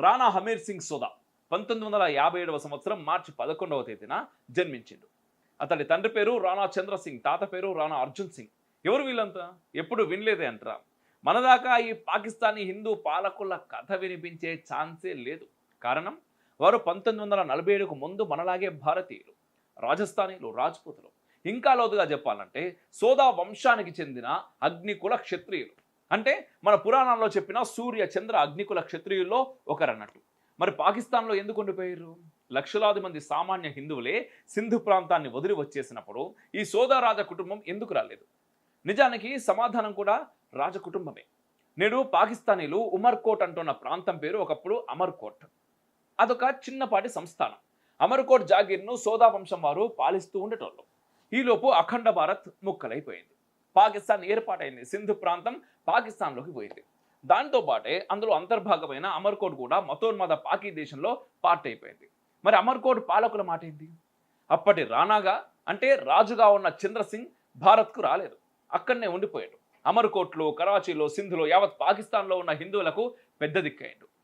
రాణా హమీర్ సింగ్ సోదా 1957వ సంవత్సరం మార్చి 11వ తేదీన జన్మించిండు. అతడి తండ్రి పేరు రాణా చంద్ర సింగ్, తాత పేరు రాణా అర్జున్ సింగ్. ఎవరు వీళ్ళంతా? ఎప్పుడు వినలేదే అంటారా? మనదాకా ఈ పాకిస్తానీ హిందూ పాలకుల కథ వినిపించే ఛాన్సే లేదు. కారణం, వారు 1947కు ముందు మనలాగే భారతీయులు, రాజస్థానీలు, రాజ్పుతులు. ఇంకా లోతుగా చెప్పాలంటే సోదా వంశానికి చెందిన అగ్నికుల క్షత్రియులు. అంటే మన పురాణాల్లో చెప్పిన సూర్య చంద్ర అగ్నికుల క్షత్రియుల్లో ఒకరన్నట్టు. మరి పాకిస్తాన్లో ఎందుకు ఉండిపోయారు? లక్షలాది మంది సామాన్య హిందువులే సింధు ప్రాంతాన్ని వదిలి వచ్చేసినప్పుడు ఈ సోదా రాజ కుటుంబం ఎందుకు రాలేదు? నిజానికి సమాధానం కూడా రాజకుటుంబమే. నేడు పాకిస్తానీలు ఉమర్కోట్ అంటున్న ప్రాంతం పేరు ఒకప్పుడు అమర్కోట్. అదొక చిన్నపాటి సంస్థానం. అమర్కోట్ జాగీర్ను సోదా వంశం వారు పాలిస్తూ ఉండేటోళ్ళు. ఈలోపు అఖండ భారత్ ముక్కలైపోయింది. పాకిస్తాన్ ఏర్పాటైంది. సింధు ప్రాంతం పాకిస్తాన్లోకి పోయింది. దాంతో పాటే అందులో అంతర్భాగమైన అమర్కోట్ కూడా మతోన్మాద పాకీ దేశంలో పార్ట్ అయిపోయింది. మరి అమర్కోట్ పాలకుల మాట ఏంటి? అప్పటి రాణాగా అంటే రాజుగా ఉన్న చంద్రసింగ్ భారత్కు రాలేదు, అక్కడనే ఉండిపోయాడు. అమర్కోట్లో, కరాచీలో, సింధులో యావత్ పాకిస్తాన్లో ఉన్న హిందువులకు పెద్ద దిక్కయ్యాడు.